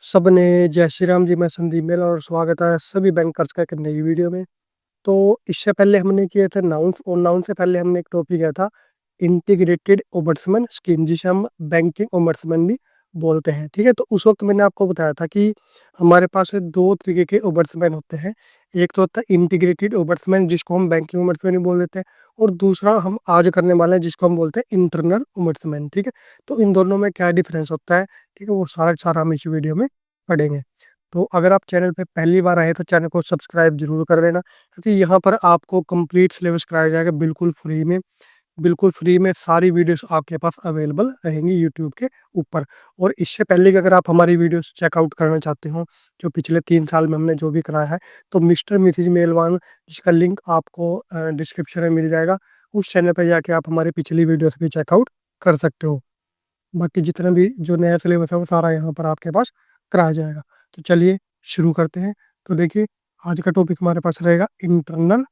सबने जय श्री राम जी। मैं संदीप मेल और स्वागत है सभी बैंकर्स का एक नई वीडियो में। तो इससे पहले हमने किए थे नाउन्स, और नाउन से पहले हमने एक टॉपिक किया था इंटीग्रेटेड ओम्बड्समैन स्कीम, जिसे हम बैंकिंग ओम्बड्समैन भी बोलते हैं। ठीक है, तो उस वक्त मैंने आपको बताया था कि हमारे पास दो तरीके के ओम्बड्समैन होते हैं। एक तो होता है इंटीग्रेटेड ओम्बड्समैन, जिसको हम बैंकिंग ओम्बड्समैन भी बोल देते हैं, और दूसरा हम आज करने वाले हैं जिसको हम बोलते हैं इंटरनल ओम्बड्समैन। ठीक है, तो इन दोनों में क्या डिफरेंस होता है, ठीक है, वो सारा सारा हम इस वीडियो में पढ़ेंगे। तो अगर आप चैनल पे पहली बार आए तो चैनल को सब्सक्राइब जरूर कर लेना, क्योंकि यहाँ पर आपको कंप्लीट सिलेबस कराया जाएगा बिल्कुल फ्री में। बिल्कुल फ्री में सारी वीडियोस आपके पास अवेलेबल रहेंगी यूट्यूब के ऊपर। और इससे पहले कि अगर आप हमारी वीडियोस चेकआउट करना चाहते हो, जो पिछले 3 साल में हमने जो भी कराया है, तो मिस्टर मिथिज मेलवान, जिसका लिंक आपको डिस्क्रिप्शन में मिल जाएगा, उस चैनल पर जाके आप हमारी पिछली वीडियोस भी चेकआउट कर सकते हो। बाकी जितना भी जो नया सिलेबस है वो सारा यहाँ पर आपके पास कराया जाएगा। तो चलिए शुरू करते हैं। तो देखिए, आज का टॉपिक हमारे पास रहेगा इंटरनल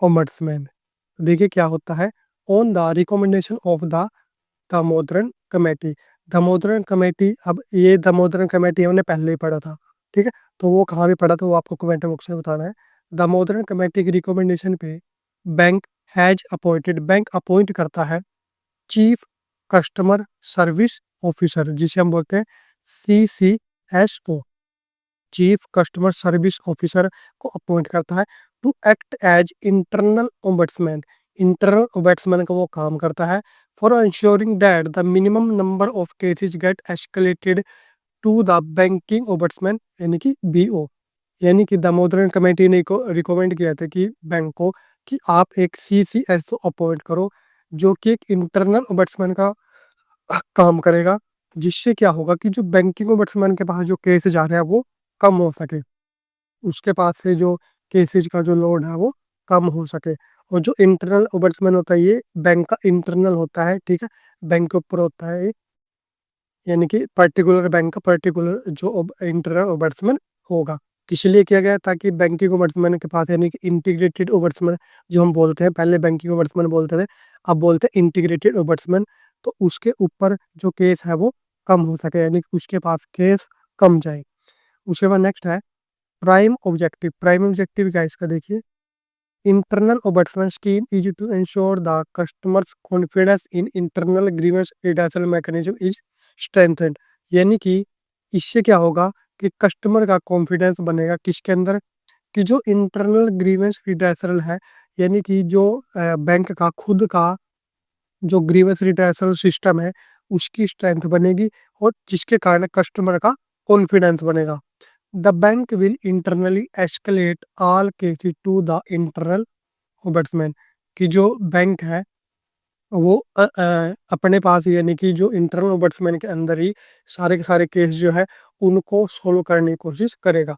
ओम्बड्समैन। तो देखिए क्या होता है। On the recommendation of the Damodaran committee. Damodaran committee, अब ये दामोदरन कमेटी हमने पहले ही पढ़ा था। ठीक है, तो वो कहाँ भी पढ़ा, तो वो आपको कमेंट बॉक्स में बताना है। दामोदरन कमेटी की रिकमेंडेशन पे बैंक अपॉइंट करता है चीफ कस्टमर सर्विस ऑफिसर, जिसे हम बोलते हैं CCSO। Chief customer service officer को अपॉइंट करता है to act as internal ombudsman. Internal ombudsman का वो काम करता है for ensuring that the minimum number of cases get escalated to the banking ombudsman, यानी कि BO। यानी कि दामोदरन कमेटी ने को रिकमेंड किया था कि बैंक को कि आप एक CCSO अपॉइंट करो, जो कि एक इंटरनल ओम्बड्समैन का काम करेगा। जिससे क्या होगा कि जो बैंकिंग ओम्बड्समैन के पास जो केस जा रहे हैं वो कम हो सके, उसके पास से जो केसेज का जो लोड है वो कम हो सके। और जो इंटरनल ओम्बड्समैन होता है ये बैंक का इंटरनल होता है। ठीक है, बैंक के ऊपर होता है ये, यानी कि पर्टिकुलर बैंक का पर्टिकुलर जो इंटरनल ओम्बड्समैन होगा। किस लिए किया गया, ताकि बैंकिंग ओम्बड्समैन के पास, यानी कि इंटीग्रेटेड ओम्बड्समैन जो हम बोलते हैं, पहले बैंकिंग ओम्बड्समैन बोलते थे, अब बोलते हैं इंटीग्रेटेड ओम्बड्समैन, तो उसके ऊपर जो केस है वो कम हो सके, यानी कि उसके पास केस कम जाए। उसके बाद नेक्स्ट है प्राइम ऑब्जेक्टिव। प्राइम ऑब्जेक्टिव क्या है इसका, देखिए। Internal ombudsman scheme is to ensure the customers confidence in internal grievance redressal mechanism is strengthened. यानी कि इससे क्या होगा कि कस्टमर का कॉन्फिडेंस बनेगा किसके अंदर, कि जो इंटरनल ग्रीवेंस रिडर्सल है, यानी कि जो बैंक का खुद का जो ग्रीवेंस रिडर्सल सिस्टम है उसकी स्ट्रेंथ बनेगी, और जिसके कारण कस्टमर का कॉन्फिडेंस बनेगा। The bank will internally escalate all cases to the internal ombudsman. कि जो बैंक है वो अपने पास ही, यानी कि जो इंटरनल ओम्बड्समैन के अंदर ही सारे के सारे केस जो है उनको सोल्व करने की कोशिश करेगा,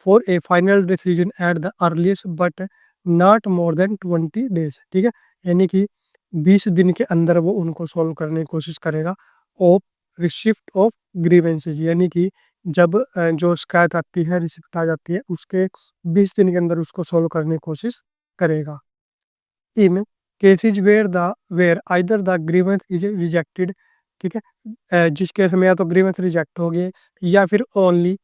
for A final decision at the earliest but not more than 20 days। ठीक है, यानी कि 20 दिन के अंदर वो उनको सोल्व करने की कोशिश करेगा। ऑफ रिसिप्ट ऑफ ग्रीवेंसेज, यानी कि जब जो शिकायत आती है, रिसिप्ट आ जाती है, उसके 20 दिन के अंदर उसको सोल्व करने की कोशिश करेगा। In cases where either the grievance is rejected, ठीक है, जिस केस में या तो ग्रीवेंस रिजेक्ट हो गए, या फिर only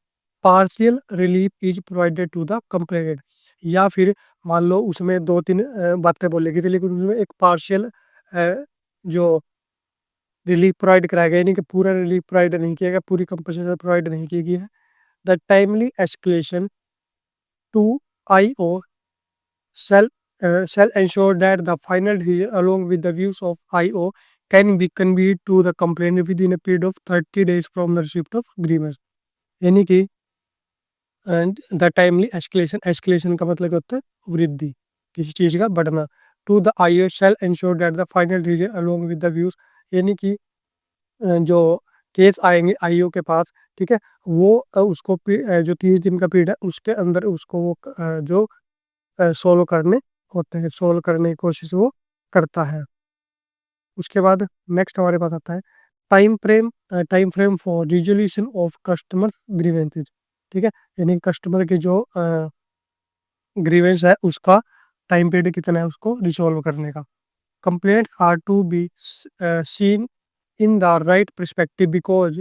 partial relief is provided to the complainant, या फिर मान लो उसमें 2-3 बातें बोलेगी थी, लेकिन उसमें एक पार्शियल जो रिलीफ प्रोवाइड कराया गया, यानी कि पूरा रिलीफ प्रोवाइड नहीं किया गया, पूरी कंपनसेशन प्रोवाइड नहीं की गई है। The timely escalation to IO shall ensure that the final decision along with the views of IO can be conveyed to the complainant within a period of 30 days from the receipt of grievance। यानी कि the timely escalation का मतलब क्या होता है, वृद्धि, किसी चीज का बढ़ना। To the IO shall ensure that the final decision along with the views, यानी कि जो केस आएंगे IO के पास, ठीक है, वो उसको जो 30 दिन का पीरियड है उसके अंदर उसको वो जो सोल्व करने होते हैं, सोल्व करने की कोशिश वो करता है। उसके बाद नेक्स्ट हमारे पास आता है time frame for resolution of customer grievances. ठीक है, यानी कस्टमर के जो ग्रीवेंस है उसका टाइम पीरियड कितना है उसको रिजोल्व करने का। Complaints are to be seen in the right perspective because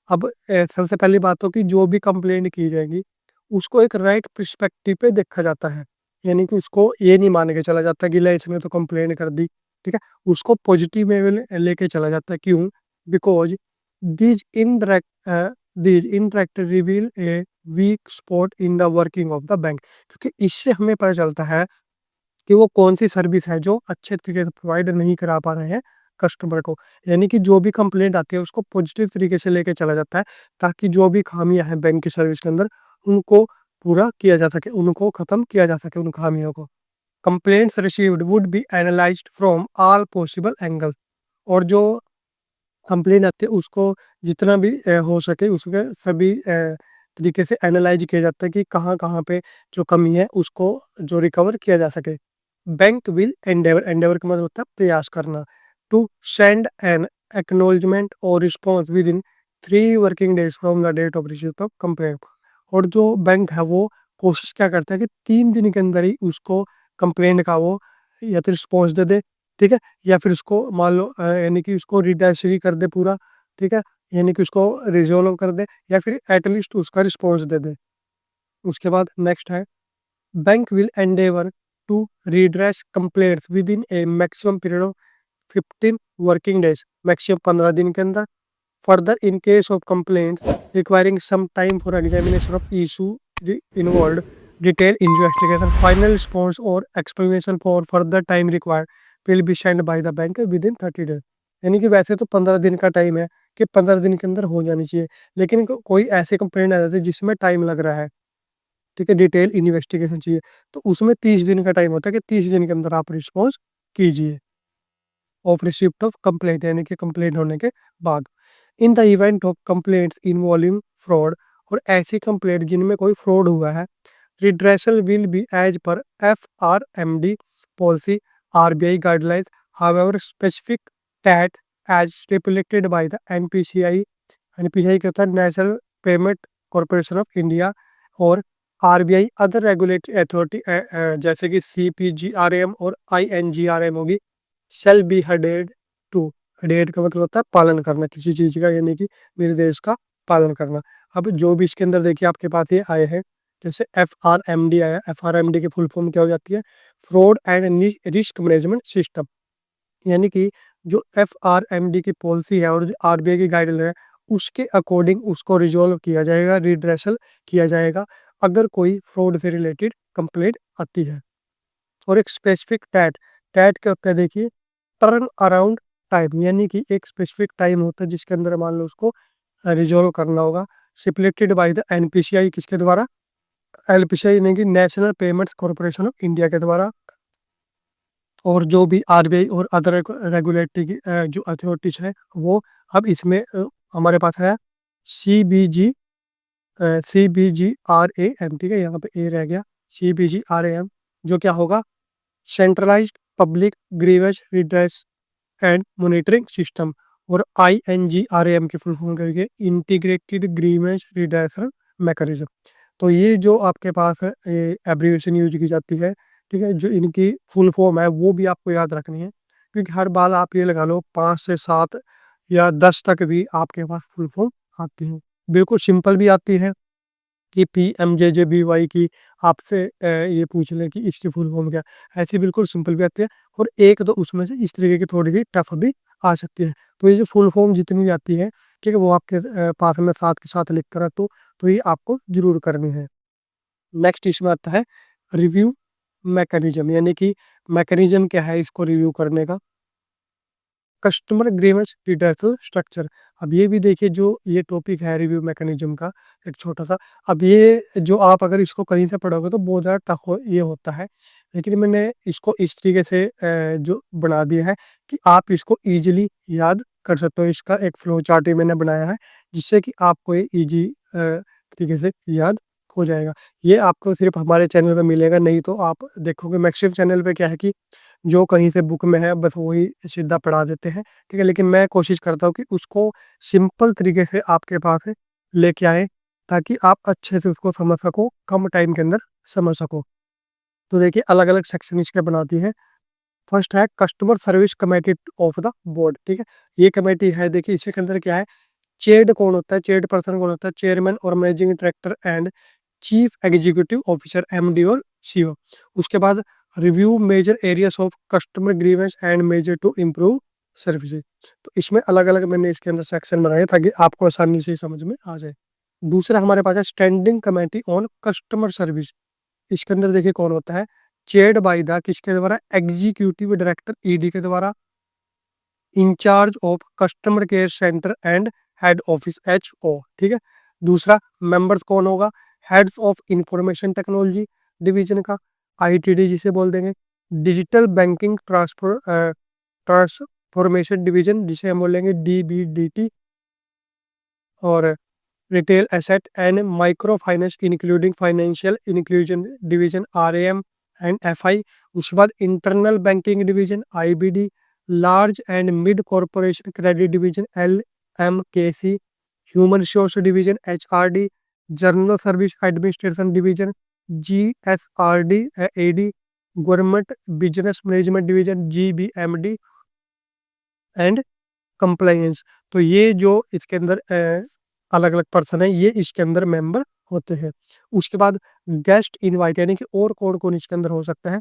अब सबसे पहली बात तो कि जो भी कंप्लेंट की जाएगी, उसको एक राइट पर्सपेक्टिव पे देखा जाता है। यानी कि उसको ये नहीं मान के चला जाता कि ले इसने तो कंप्लेंट कर दी, ठीक है? उसको पॉजिटिव वे में लेके चला जाता है। क्यों? Because these interact reveal a week spot in the working of the bank. क्योंकि इससे हमें पता चलता है कि वो कौन-सी सर्विस है जो अच्छे तरीके से प्रोवाइड नहीं करा पा रहे हैं कस्टमर को। यानी कि जो भी कंप्लेंट आती है उसको पॉजिटिव तरीके से लेके चला जाता है, ताकि जो भी खामियाँ हैं बैंक की सर्विस के अंदर उनको पूरा किया जा सके, उनको ख़त्म किया जा सके उन खामियों को। Complaints received would be analysed from all possible angles. और जो कंप्लेंट आती है उसको जितना भी हो सके उसमें सभी तरीके से एनालाइज किया जाता है कि कहाँ-कहाँ पे जो कमी है उसको जो रिकवर किया जा सके। बैंक विल एंडेवर, एंडेवर का मतलब होता है प्रयास करना, टू सेंड एन एक्नॉलेजमेंट और response within 3 working days from the date of receipt of complaint. और जो बैंक है वो कोशिश क्या करता है कि 3 दिन के अंदर ही उसको कंप्लेंट का वो या तो रिस्पॉन्स दे दे, ठीक है? या फिर उसको मान लो यानी कि उसको रिटैच ही कर दे पूरा, ठीक है? यानी कि उसको रिज़ॉल्व कर दे या फिर एटलीस्ट उसका रिस्पॉन्स दे दे। उसके बाद नेक्स्ट है, bank will endeavour to redress complaints within a maximum period of 15 working days, maximum 15 दिन के अंदर। Further, in case of complaints requiring some time for examination of issue involved, detailed investigation, final response or explanation for further time required will be sent by the bank within 30 days। यानी कि वैसे तो 15 दिन का time है कि 15 दिन के अंदर हो जानी चाहिए, लेकिन कोई ऐसे कंप्लेंट आ जाती है जिसमें टाइम लग रहा है, ठीक है, डिटेल इन्वेस्टिगेशन चाहिए, तो उसमें 30 दिन का टाइम होता है कि 30 दिन के अंदर आप रिस्पॉन्स कीजिए ऑफ रिसिप्ट ऑफ कंप्लेंट, यानी कि कंप्लेंट होने के बाद। In the event of complaints involving fraud, और ऐसी कंप्लेंट जिनमें कोई फ्रॉड हुआ है, redressal will be as per FRMD policy, RBI guidelines, however specific that as stipulated by the NPCI। NPCI क्या होता है? National payment corporation of India, और RBI अदर रेगुलेटरी अथॉरिटी जैसे कि CPGRAM और INGRAM होगी, shall be adhered to। adhered का मतलब होता है पालन करना किसी चीज़ का, यानी कि निर्देश का पालन करना। अब जो भी इसके अंदर देखिए आपके पास ये आए हैं, जैसे FRMD आया, FRMD की फुल फॉर्म क्या हो जाती है? Fraud and risk management system. यानी कि जो FRMD की पॉलिसी है और जो RBI की गाइडलाइन है, उसके अकॉर्डिंग उसको रिजॉल्व किया जाएगा, रिड्रेसल किया जाएगा अगर कोई फ्रॉड से रिलेटेड कंप्लेंट आती है। और एक स्पेसिफिक टैट, टैट क्या होता है देखिए? टर्न अराउंड टाइम, यानी कि एक स्पेसिफिक टाइम होता है जिसके अंदर मान लो उसको रिजॉल्व करना होगा, स्टिपुलेटेड बाय द NPCI, किसके द्वारा? NPCI यानी कि national payments corporation of India के द्वारा। और जो भी RBI और अदर रेगुलेटरी की जो अथॉरिटीज है वो अब इसमें हमारे पास है CBGRAM, ठीक है, यहाँ पे ए रह गया, CBGRAM, जो क्या होगा? Centralised public grievance redress and monitoring system. और INGRAM की फुल फॉर्म क्या होगी? Integrated grievance redressal mechanism. तो ये जो आपके पास है एब्रीविएशन यूज की जाती है, ठीक है, जो इनकी फुल फॉर्म है वो भी आपको याद रखनी है, क्योंकि हर बार आप ये लगा लो 5 से 7 या 10 तक भी आपके पास फुल फॉर्म आती है। बिल्कुल सिंपल भी आती है कि PMJJBY की आपसे ये पूछ लें कि इसकी फुल फॉर्म क्या है, ऐसी बिल्कुल सिंपल भी आती है, और एक दो उसमें से इस तरीके की थोड़ी सी टफ भी आ सकती है। तो ये जो फुल फॉर्म जितनी भी आती है, ठीक है, वो आपके पास में साथ के साथ लिख कर रख दो, तो ये आपको जरूर करनी है। नेक्स्ट इसमें आता है रिव्यू मैकेनिज्म, यानी कि मैकेनिज्म क्या है इसको रिव्यू करने का? Customer grievance redressal structure. अब ये भी देखिए, जो ये टॉपिक है रिव्यू मैकेनिज्म का, एक छोटा सा, अब ये जो आप अगर इसको कहीं से पढ़ोगे तो बहुत ज़्यादा टफ ये होता है, लेकिन मैंने इसको इस तरीके से जो बना दिया है कि आप इसको इजीली याद कर सकते हो। इसका एक फ्लो चार्ट ही मैंने बनाया है जिससे कि आपको ये इजी तरीके से याद हो जाएगा। ये आपको सिर्फ हमारे चैनल पे मिलेगा, नहीं तो आप देखोगे मैक्सिम चैनल पे क्या है कि जो कहीं से बुक में है बस वही सीधा पढ़ा देते हैं, ठीक है? लेकिन मैं कोशिश करता हूँ कि उसको सिंपल तरीके से आपके पास लेके आएँ, ताकि आप अच्छे से उसको समझ सको, कम टाइम के अंदर समझ सको। तो देखिए अलग-अलग सेक्शन इसके बनाती है। फर्स्ट है customer service committee of the board, ठीक है? ये कमेटी है, देखिए इसके अंदर क्या है? चेयर्ड कौन होता है, चेयर्ड पर्सन कौन होता है, चेयरमैन और managing director and chief executive officer MD और सीईओ। उसके बाद review major areas of customer grievance and major to improve services. तो इसमें अलग अलग मैंने इसके अंदर सेक्शन बनाए ताकि आपको आसानी से समझ में आ जाए। दूसरा हमारे पास है standing committee on customer service. इसके अंदर देखिए कौन होता है, चेयर्ड बाय द किसके द्वारा, एग्जीक्यूटिव डायरेक्टर ईडी के द्वारा, in charge of customer care centre and head office HO. ठीक है। दूसरा मेंबर्स कौन होगा, heads of information technology division का, आईटीडी जिसे बोल देंगे, डिजिटल बैंकिंग ट्रांसफॉर्मेशन डिवीजन जिसे हम बोलेंगे डीबीडीटी, और retail asset and micro finance including financial inclusion division RAM and FI. उसके बाद internal banking division IBD, large and mid corporation credit division LMKC, human resource division HRD, general service administration division GSRD AD, government business management division GBMD and compliance. तो ये जो इसके अंदर अलग अलग person है, ये इसके अंदर मेंबर होते हैं। उसके बाद गेस्ट इनवाइट यानी कि और कौन कौन इसके अंदर हो सकता है,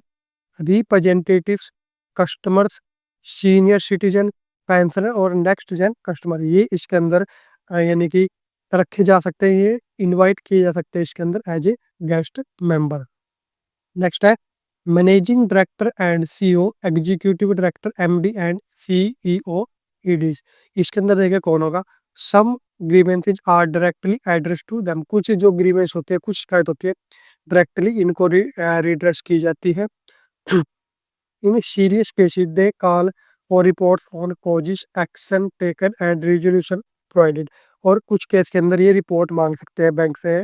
representatives, customers, senior citizen, pensioner और नेक्स्ट जेन कस्टमर, ये इसके अंदर यानी कि रखे जा सकते हैं, ये इनवाइट किए जा सकते हैं इसके अंदर as a guest member. Next है managing director and CEO, executive director MD and CEO EDs. इसके अंदर देखिए कौन होगा, some grievances are directly address to them. कुछ जो ग्रीवेंस होते हैं, कुछ शिकायत होती है, डायरेक्टली इनको रिड्रेस की जाती है। In serious cases they call for reports on causes, action taken and resolution provided. और कुछ केस के अंदर ये रिपोर्ट मांग सकते हैं बैंक से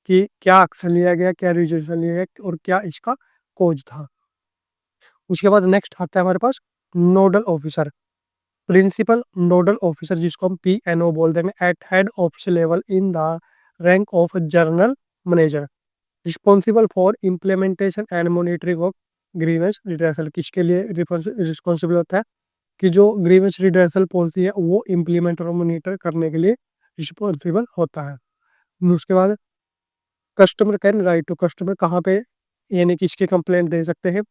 कि क्या एक्शन लिया गया, क्या रेजोल्यूशन लिया गया और क्या इसका कोज था। उसके बाद नेक्स्ट आता है हमारे पास nodal officer, principal nodal officer जिसको हम पीएनओ बोल देंगे, at head office level in the rank of general manager, responsible for implementation and monitoring of grievance redressal. किसके लिए रिस्पॉन्सिबल होता है, कि जो ग्रीवेंस रिड्रेसल पॉलिसी है वो इम्प्लीमेंट और मॉनिटर करने के लिए रिस्पॉन्सिबल होता है। उसके बाद customer can write to, customer कहाँ पे यानी कि इसकी कंप्लेंट दे सकते हैं,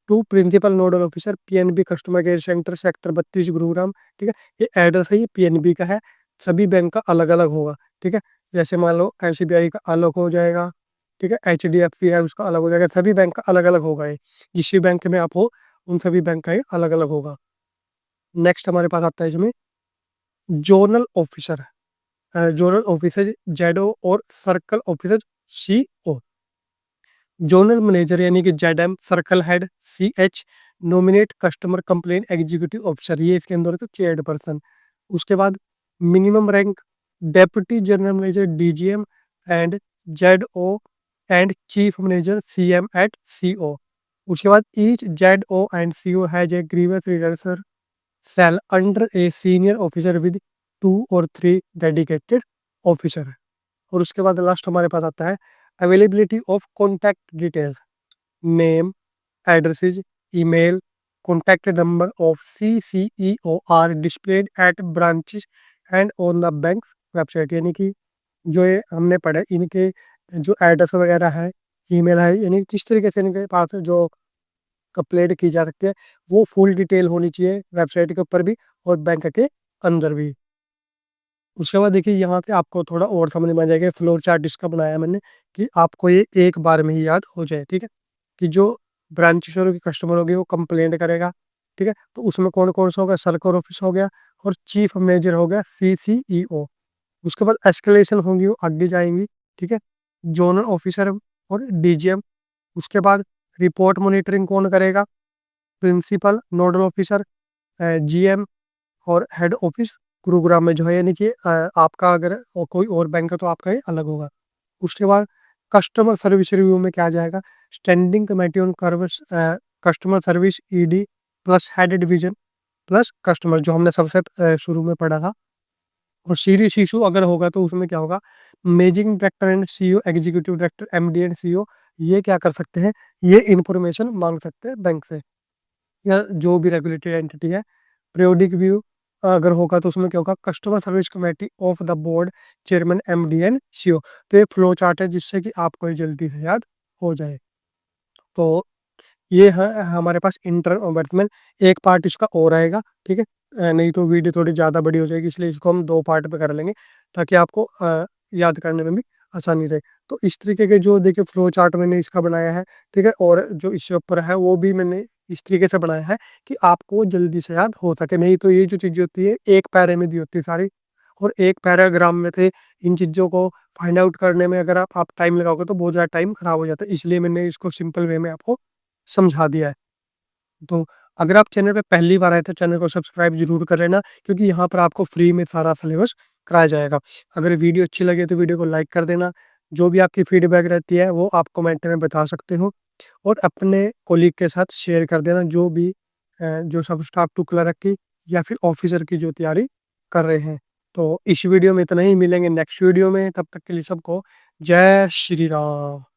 to principal nodal officer PNB customer care centre sector 32 Gurugram. ठीक है। ये एड्रेस है, ये पीएनबी का है, सभी बैंक का अलग अलग होगा। ठीक है। जैसे मान लो एसबीआई का अलग हो जाएगा, ठीक है, एचडीएफसी है उसका अलग हो जाएगा, सभी बैंक का अलग अलग होगा। ये जिस भी बैंक में आप हो उन सभी बैंक का ये अलग अलग होगा। नेक्स्ट हमारे पास आता है इसमें zonal officer, zonal officer ZO और circle officer CO. Zonal manager यानी कि ZM, circle head CH, nominate customer complain executive officer, ये इसके अंदर तो चेयर्ड पर्सन। उसके बाद minimum rank deputy general manager DGM and ZO and chief manager CM at CO. उसके बाद each ZO and CO has a grievance redressal cell under a senior officer with 2 और 3 dedicated officer. और उसके बाद last हमारे पास आता है availability of contact details, name, addresses, email, contact number of CCEO are displayed at branches and on the bank website. यानी कि जो ये हमने पढ़े इनके जो एड्रेस वगैरह है, ईमेल है, यानी किस तरीके से इनके पास जो कंप्लेंट की जा सकती है वो फुल डिटेल होनी चाहिए वेबसाइट के ऊपर भी और बैंक के अंदर भी। उसके बाद देखिए यहाँ से आपको थोड़ा और समझ में आ जाएगा, फ्लोर चार्ट इसका बनाया मैंने कि आपको ये एक बार में ही याद हो जाए। ठीक है। कि जो ब्रांच की कस्टमर होगी वो कंप्लेंट करेगा। ठीक है। तो उसमें कौन कौन सा होगा, सर्कल ऑफिस हो गया और चीफ मैनेजर हो गया सीसीईओ। उसके बाद एस्केलेशन होंगी वो आगे जाएंगी। ठीक है। जोनल ऑफिसर और डीजीएम। उसके बाद रिपोर्ट मॉनिटरिंग कौन करेगा, प्रिंसिपल नोडल ऑफिसर, जीएम और हेड ऑफिस गुरुग्राम में जो है, यानी कि आपका अगर कोई और बैंक है तो आपका ये अलग होगा। उसके बाद कस्टमर सर्विस रिव्यू में क्या आ जाएगा, standing committee on customer service ED plus head division plus customer, जो हमने सबसे शुरू में पढ़ा था। और सीरियस इशू अगर होगा तो उसमें क्या होगा, managing director and CEO, executive director MD and CEO, ये क्या कर सकते हैं, ये इंफॉर्मेशन मांग सकते हैं बैंक से या जो भी रेगुलेटरी एंटिटी है। पीरियोडिक व्यू अगर होगा तो उसमें क्या होगा, customer service committee of the board, chairman, MD and CEO. तो ये फ्लो चार्ट है जिससे कि आपको ये जल्दी से याद हो जाए। तो ये है हमारे पास इंटर बैट्समैन। एक पार्ट इसका और आएगा, ठीक है। नहीं तो वीडियो थोड़ी ज़्यादा बड़ी हो जाएगी, इसलिए इसको हम 2 पार्ट में कर लेंगे ताकि आपको याद करने में भी आसानी रहे। तो इस तरीके के जो देखिए फ्लो चार्ट मैंने इसका बनाया है, ठीक है। और जो इससे ऊपर है वो भी मैंने इस तरीके से बनाया है कि आपको जल्दी से याद हो सके। नहीं तो ये जो चीज़ें होती है एक पैरे में दी होती है सारी, और एक पैराग्राम में थे इन चीज़ों को फाइंड आउट करने में अगर आप टाइम लगाओगे तो बहुत ज़्यादा टाइम खराब हो जाता है। इसलिए मैंने इसको सिंपल वे में आपको समझा दिया है। तो अगर आप चैनल पे पहली बार आए तो चैनल को सब्सक्राइब ज़रूर कर लेना, क्योंकि यहाँ पर आपको फ्री में सारा सिलेबस कराया जाएगा। अगर वीडियो अच्छी लगे तो वीडियो को लाइक कर देना। जो भी आपकी फीडबैक रहती है वो आप कमेंट में बता सकते हो, और अपने कॉलीग के साथ शेयर कर देना जो भी जो सब स्टाफ टू क्लर्क की या फिर ऑफिसर की जो तैयारी कर रहे हैं। तो इस वीडियो में इतना ही, मिलेंगे नेक्स्ट वीडियो में, तब तक के लिए सबको जय श्री राम।